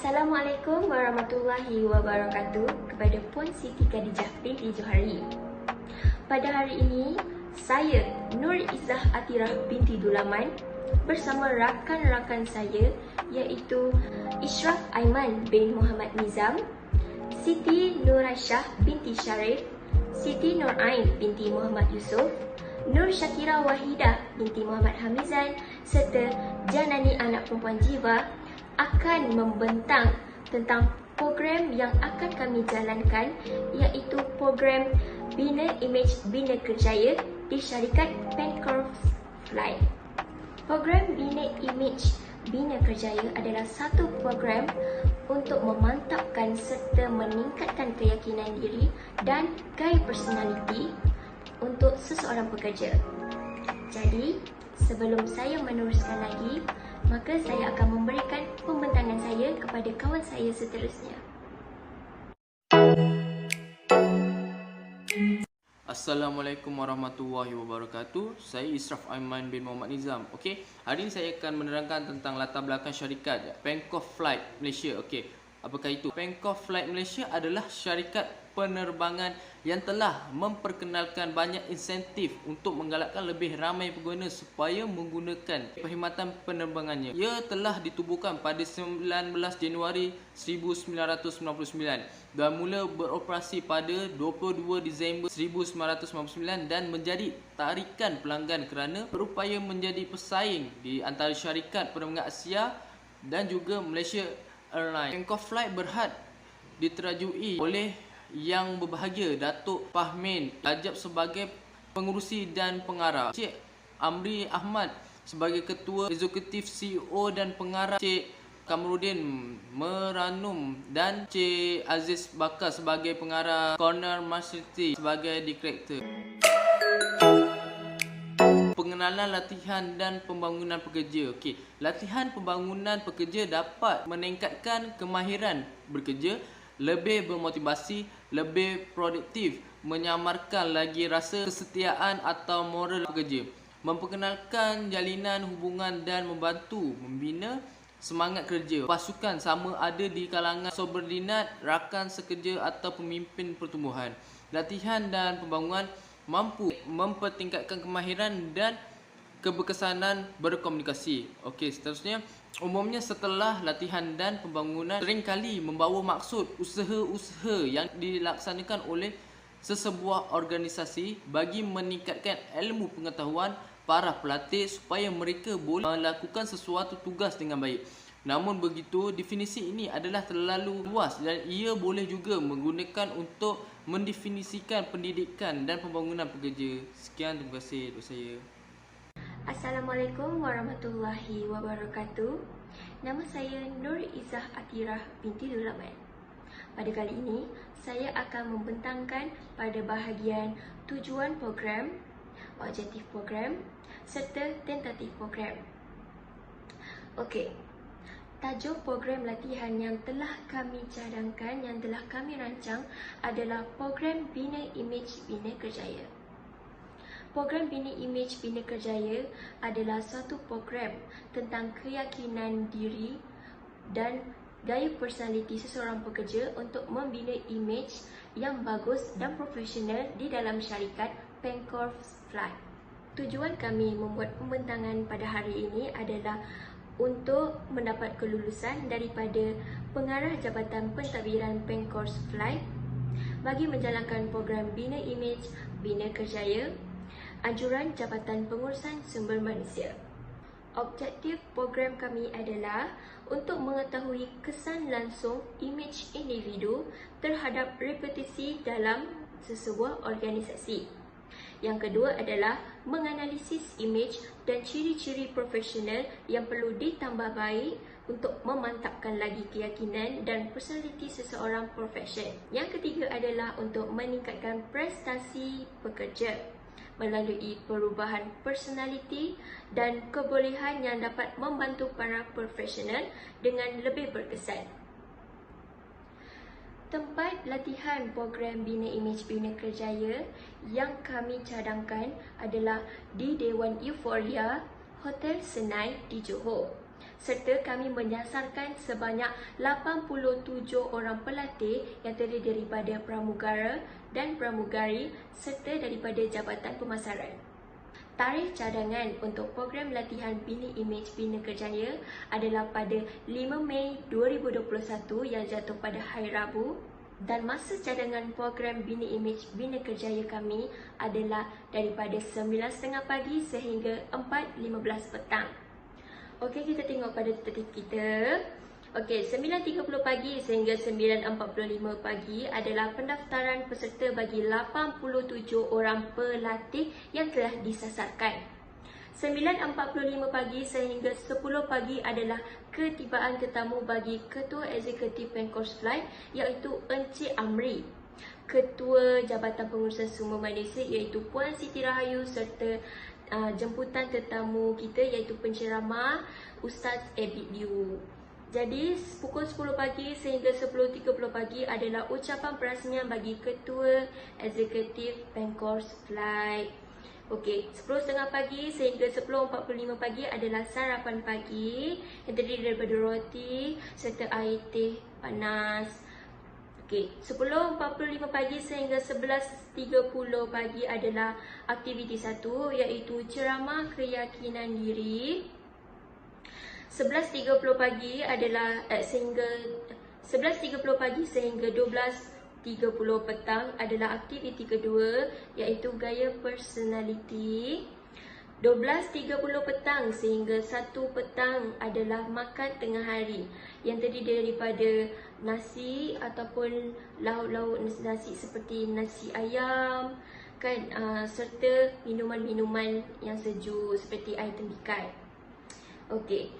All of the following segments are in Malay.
Assalamualaikum warahmatullahi wabarakatuh kepada Puan Siti Khadijah binti Johari. Pada hari ini, saya Nur Izzah Atirah binti Dulaman bersama rakan-rakan saya iaitu Ishraf Aiman bin Muhammad Nizam, Siti Nuraisyah binti Syarif, Siti Nur Ain binti Muhammad Yusof, Nur Syakira Wahidah binti Muhammad Hamizan serta Janani Anak Perempuan Jiwa akan membentang tentang program yang akan kami jalankan iaitu program Bina Image Bina Kerjaya di syarikat Pencorp Flight. Program Bina Image Bina Kerjaya adalah satu program untuk memantapkan serta meningkatkan keyakinan diri dan gaya personaliti untuk seseorang pekerja. Jadi, sebelum saya meneruskan lagi, maka saya akan memberikan pembentangan saya kepada kawan saya seterusnya. Assalamualaikum warahmatullahi wabarakatuh. Saya Ishraf Aiman bin Muhammad Nizam. Okey, hari ini saya akan menerangkan tentang latar belakang syarikat Pencorp Flight Malaysia. Okey, apakah itu? Pencorp Flight Malaysia adalah syarikat penerbangan yang telah memperkenalkan banyak insentif untuk menggalakkan lebih ramai pengguna supaya menggunakan perkhidmatan penerbangannya. Ia telah ditubuhkan pada 19 Januari 1999 dan mula beroperasi pada 22 Disember 1999 dan menjadi tarikan pelanggan kerana berupaya menjadi pesaing di antara syarikat penerbangan Asia dan juga Malaysia Airlines. Pencorp Flight berhad diterajui oleh Yang Berbahagia Datuk Fahmin Rajab sebagai pengurusi dan pengarah, Cik Amri Ahmad sebagai ketua eksekutif CEO dan pengarah, Cik Kamarudin Meranum dan Cik Aziz Bakar sebagai pengarah, Corner Marshalty sebagai direktur. Pengenalan latihan dan pembangunan pekerja. Okey, latihan pembangunan pekerja dapat meningkatkan kemahiran bekerja, lebih bermotivasi, lebih produktif, menyamarkan lagi rasa kesetiaan atau moral pekerja, memperkenalkan jalinan hubungan dan membantu membina semangat kerja pasukan sama ada di kalangan subordinat, rakan sekerja atau pemimpin pertumbuhan. Latihan dan pembangunan mampu mempertingkatkan kemahiran dan keberkesanan berkomunikasi. Okey, seterusnya, umumnya setelah latihan dan pembangunan seringkali membawa maksud usaha-usaha yang dilaksanakan oleh sesebuah organisasi bagi meningkatkan ilmu pengetahuan para pelatih supaya mereka boleh melakukan sesuatu tugas dengan baik. Namun begitu, definisi ini adalah terlalu luas dan ia boleh juga menggunakan untuk mendefinisikan pendidikan dan pembangunan pekerja. Sekian, terima kasih dari saya. Assalamualaikum warahmatullahi wabarakatuh. Nama saya Nur Izzah Atirah binti Dulaman. Pada kali ini, saya akan membentangkan pada bahagian tujuan program, objektif program serta tentatif program. Okey, tajuk program latihan yang telah kami cadangkan, yang telah kami rancang adalah program Bina Image Bina Kerjaya. Program Bina Image Bina Kerjaya adalah satu program tentang keyakinan diri dan gaya personaliti seseorang pekerja untuk membina image yang bagus dan profesional di dalam syarikat Pencorp Flight. Tujuan kami membuat pembentangan pada hari ini adalah untuk mendapat kelulusan daripada pengarah Jabatan Pentadbiran Pencorp Flight bagi menjalankan program Bina Image Bina Kerjaya, anjuran Jabatan Pengurusan Sumber Manusia. Objektif program kami adalah untuk mengetahui kesan langsung imej individu terhadap reputasi dalam sesebuah organisasi. Yang kedua adalah menganalisis imej dan ciri-ciri profesional yang perlu ditambah baik untuk memantapkan lagi keyakinan dan personaliti seseorang profesion. Yang ketiga adalah untuk meningkatkan prestasi pekerja melalui perubahan personaliti dan kebolehan yang dapat membantu para profesional dengan lebih berkesan. Tempat latihan program Bina Image Bina Kerjaya yang kami cadangkan adalah di Dewan Euphoria, Hotel Senai di Johor. serta kami menyasarkan sebanyak 87 orang pelatih yang terdiri daripada pramugara dan pramugari serta daripada Jabatan Pemasaran. Tarikh cadangan untuk program latihan Bina Imej Bina Kerjaya adalah pada 5 Mei 2021 yang jatuh pada hari Rabu, dan masa cadangan program Bina Imej Bina Kerjaya kami adalah daripada 9.30 pagi sehingga 4.15 petang. Okey, kita tengok pada tertib kita. Okey, 9.30 pagi sehingga 9.45 pagi adalah pendaftaran peserta bagi 87 orang pelatih yang telah disasarkan. 9.45 pagi sehingga 10 pagi adalah ketibaan tetamu bagi Ketua Eksekutif Penkos Flight iaitu Encik Amri, Ketua Jabatan Pengurusan Sumber Manusia iaitu Puan Siti Rahayu serta jemputan tetamu kita iaitu penceramah Ustaz Abid Liu. Jadi pukul 10 pagi sehingga 10.30 pagi adalah ucapan perasmian bagi Ketua Eksekutif Penkos Flight. Okey, 10.30 pagi sehingga 10.45 pagi adalah sarapan pagi yang terdiri daripada roti serta air teh panas. Okey, 10.45 pagi sehingga 11.30 pagi adalah aktiviti 1 iaitu ceramah keyakinan diri. 11.30 pagi adalah sehingga 11.30 pagi sehingga 12.30 petang adalah aktiviti kedua iaitu gaya personality. 12.30 petang sehingga 1 petang adalah makan tengah hari yang terdiri daripada nasi ataupun lauk-lauk nasi seperti nasi ayam kan, serta minuman-minuman yang sejuk seperti air tembikai. Okey,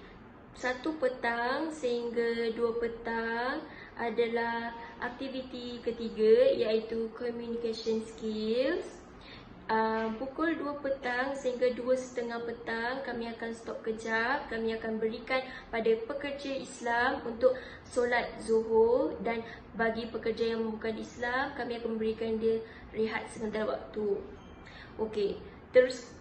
1 petang sehingga 2 petang adalah aktiviti ketiga iaitu communication skills. Pukul 2 petang sehingga 2.30 petang kami akan stop kejap. Kami akan berikan pada pekerja Islam untuk solat Zuhur, dan bagi pekerja yang bukan Islam kami akan memberikan dia rehat sementara waktu. Okey,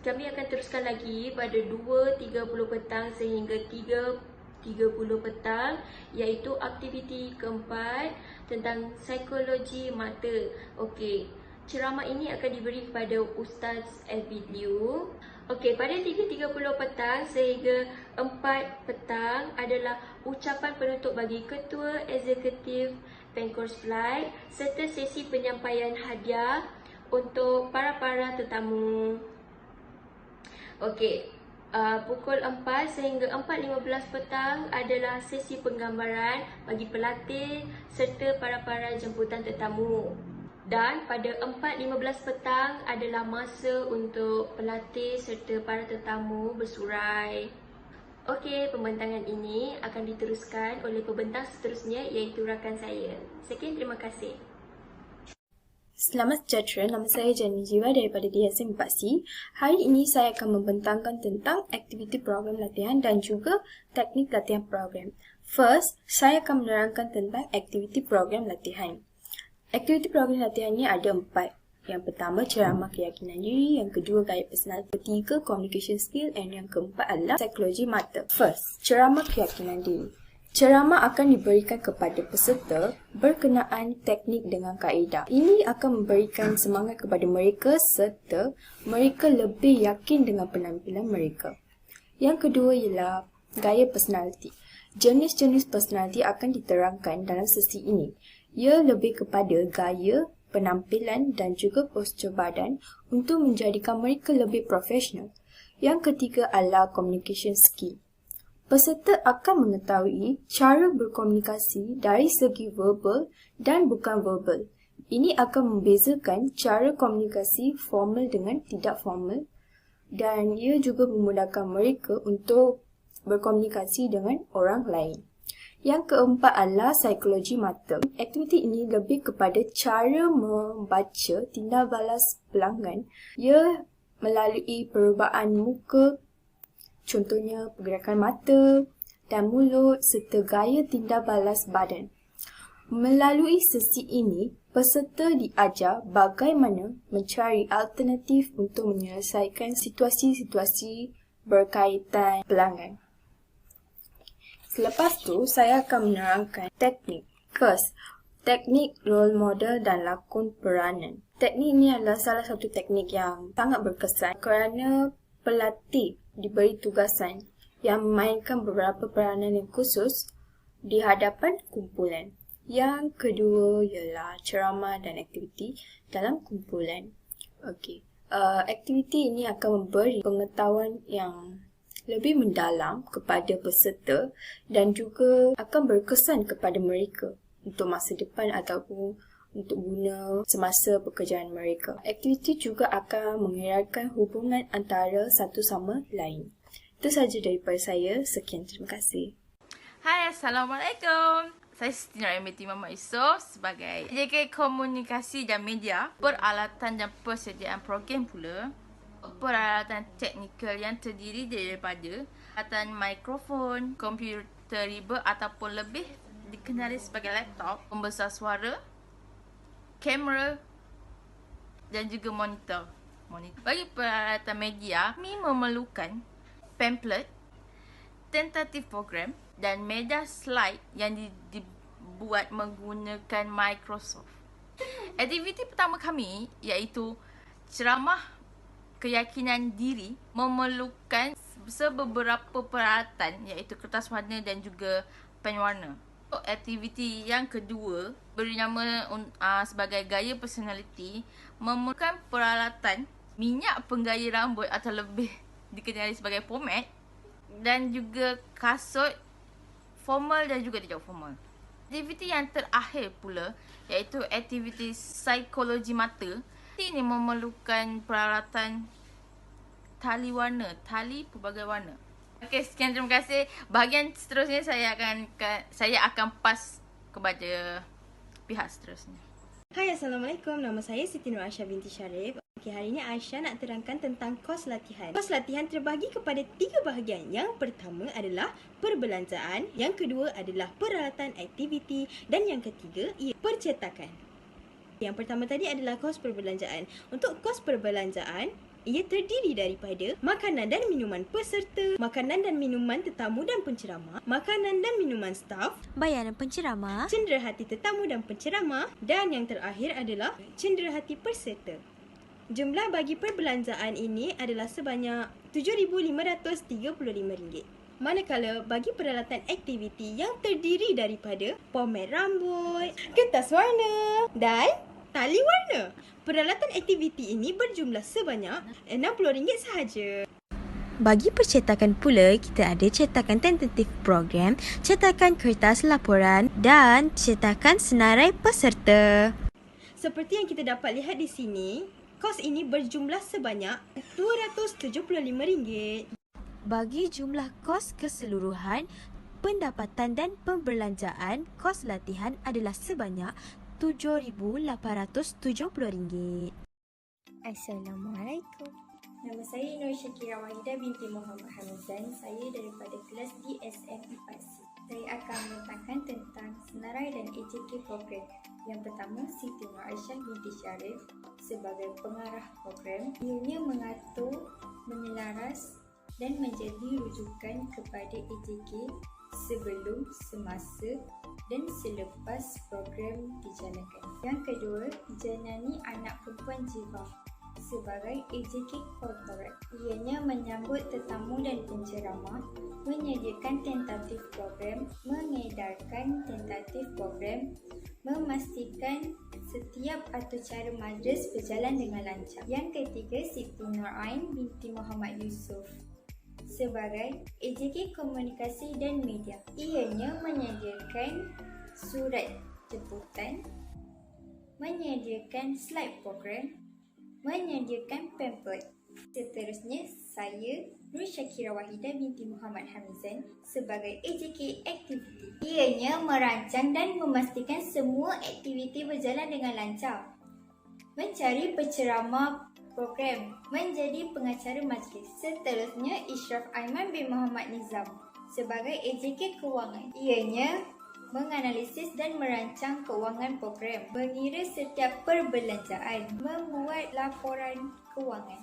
kami akan teruskan lagi pada 2.30 petang sehingga 3.30 petang iaitu aktiviti keempat tentang psikologi mata. Okey, ceramah ini akan diberi kepada Ustaz Abid Liu. Okey, pada 3.30 petang sehingga 4 petang adalah ucapan penutup bagi Ketua Eksekutif Penkos Flight serta sesi penyampaian hadiah untuk para tetamu. Okey, pukul 4 sehingga 4.15 petang adalah sesi penggambaran bagi pelatih serta para jemputan tetamu. Dan pada 4.15 petang adalah masa untuk pelatih serta para tetamu bersurai. Okey, pembentangan ini akan diteruskan oleh pembentang seterusnya iaitu rakan saya. Sekian, terima kasih. Selamat sejahtera, nama saya Jani Jiwa daripada DSM 4C. Hari ini saya akan membentangkan tentang aktiviti program latihan dan juga teknik latihan program. First, saya akan menerangkan tentang aktiviti program latihan. Aktiviti program latihan ni ada 4. Yang pertama, ceramah keyakinan diri. Yang kedua, gaya personal. Ketiga, communication skill. Dan yang keempat adalah psikologi mata. First, ceramah keyakinan diri. Ceramah akan diberikan kepada peserta berkenaan teknik dengan kaedah. Ini akan memberikan semangat kepada mereka serta mereka lebih yakin dengan penampilan mereka. Yang kedua ialah gaya personality. Jenis-jenis personality akan diterangkan dalam sesi ini. Ia lebih kepada gaya, penampilan dan juga postur badan untuk menjadikan mereka lebih profesional. Yang ketiga adalah communication skill. Peserta akan mengetahui cara berkomunikasi dari segi verbal dan bukan verbal. Ini akan membezakan cara komunikasi formal dengan tidak formal, dan ia juga memudahkan mereka untuk berkomunikasi dengan orang lain. Yang keempat adalah psikologi mata. Aktiviti ini lebih kepada cara membaca tindak balas pelanggan. Ia melalui perubahan muka, contohnya pergerakan mata dan mulut serta gaya tindak balas badan. Melalui sesi ini, peserta diajar bagaimana mencari alternatif untuk menyelesaikan situasi-situasi berkaitan pelanggan. Selepas tu, saya akan menerangkan teknik. First, teknik role model dan lakon peranan. Teknik ini adalah salah satu teknik yang sangat berkesan kerana pelatih diberi tugasan yang memainkan beberapa peranan yang khusus di hadapan kumpulan. Yang kedua ialah ceramah dan aktiviti dalam kumpulan. Okey. Aktiviti ini akan memberi pengetahuan yang lebih mendalam kepada peserta dan juga akan berkesan kepada mereka untuk masa depan ataupun untuk guna semasa pekerjaan mereka. Aktiviti juga akan mengeratkan hubungan antara satu sama lain. Itu sahaja daripada saya. Sekian, terima kasih. Hai, Assalamualaikum. Saya Siti Nur Binti Muhammad Yusof sebagai JK Komunikasi dan Media, peralatan dan persediaan program pula. Peralatan teknikal yang terdiri daripada peralatan mikrofon, komputer riba ataupun lebih dikenali sebagai laptop, pembesar suara, kamera dan juga monitor. Bagi peralatan media, kami memerlukan pamphlet, tentatif program dan media slide yang dibuat menggunakan Microsoft. Aktiviti pertama kami iaitu ceramah keyakinan diri memerlukan beberapa peralatan iaitu kertas warna dan juga pen warna. Aktiviti yang kedua beri nama sebagai gaya personality memerlukan peralatan minyak penggaya rambut atau lebih dikenali sebagai pomade dan juga kasut formal dan juga tidak formal. Aktiviti yang terakhir pula iaitu aktiviti psikologi mata. Ini memerlukan peralatan tali warna, tali pelbagai warna. Okey, sekian, terima kasih. Bahagian seterusnya saya akan pas kepada pihak seterusnya. Hai, Assalamualaikum. Nama saya Siti Nur Aisyah binti Syarif. Okey, hari ini Aisyah nak terangkan tentang kos latihan. Kos latihan terbahagi kepada 3 bahagian. Yang pertama adalah perbelanjaan, yang kedua adalah peralatan aktiviti dan yang ketiga ialah percetakan. Yang pertama tadi adalah kos perbelanjaan. Untuk kos perbelanjaan, ia terdiri daripada makanan dan minuman peserta, makanan dan minuman tetamu dan penceramah, makanan dan minuman staf, bayaran penceramah, cenderahati tetamu dan penceramah, dan yang terakhir adalah cenderahati peserta. Jumlah bagi perbelanjaan ini adalah sebanyak RM7,535. Manakala bagi peralatan aktiviti yang terdiri daripada pomade rambut, kertas warna dan tali warna. Peralatan aktiviti ini berjumlah sebanyak RM60 sahaja. Bagi percetakan pula, kita ada cetakan tentatif program, cetakan kertas laporan dan cetakan senarai peserta. Seperti yang kita dapat lihat di sini, kos ini berjumlah sebanyak RM275. Bagi jumlah kos keseluruhan, pendapatan dan pembelanjaan, kos latihan adalah sebanyak RM7,870. Assalamualaikum. Nama saya Nur Syakira Wahidah binti Muhammad Hamizan. Saya daripada kelas DSM 4C. Saya akan membentangkan tentang senarai dan AJK program. Yang pertama, Siti Nur Aisyah binti Syarif sebagai pengarah program. Ianya mengatur, menyelaras dan menjadi rujukan kepada AJK sebelum, semasa dan selepas program dijalankan. Yang kedua, Jenani Anak Perempuan Jiwa sebagai AJK Corporate. Ianya menyambut tetamu dan penceramah, menyediakan tentatif program, mengedarkan tentatif program, memastikan setiap atur cara majlis berjalan dengan lancar. Yang ketiga, Siti Nur Ain binti Muhammad Yusof sebagai AJK Komunikasi dan Media. Ianya menyediakan surat jemputan, menyediakan slide program, menyediakan pamphlet. Seterusnya, saya Nur Syakira Wahidah binti Muhammad Hamizan sebagai AJK Activity. Ianya merancang dan memastikan semua aktiviti berjalan dengan lancar, mencari penceramah program, menjadi pengacara majlis. Seterusnya, Ishraf Aiman bin Muhammad Nizam sebagai AJK Kewangan. Ianya menganalisis dan merancang keuangan program, mengira setiap perbelanjaan, membuat laporan keuangan.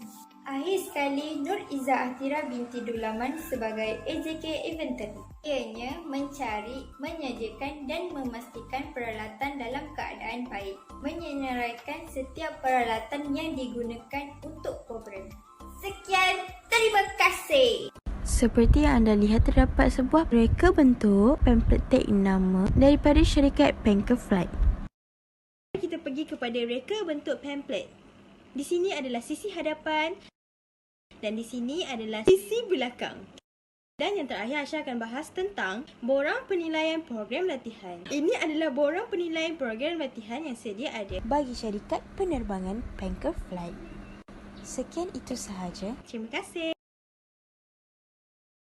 Akhir sekali, Nur Izzah Atira binti Dulaman sebagai AJK Inventory. Ianya mencari, menyajikan dan memastikan peralatan dalam keadaan baik. Menyenaraikan setiap peralatan yang digunakan untuk program. Sekian, terima kasih. Seperti yang anda lihat, terdapat sebuah reka bentuk pamphlet tag nama daripada syarikat Pancake-Flight. Kita pergi kepada reka bentuk pamphlet. Di sini adalah sisi hadapan dan di sini adalah sisi belakang. Dan yang terakhir, Aisyah akan bahas tentang borang penilaian program latihan. Ini adalah borang penilaian program latihan yang sedia ada Bagi syarikat penerbangan Pancake-Flight. Sekian itu sahaja. Terima kasih.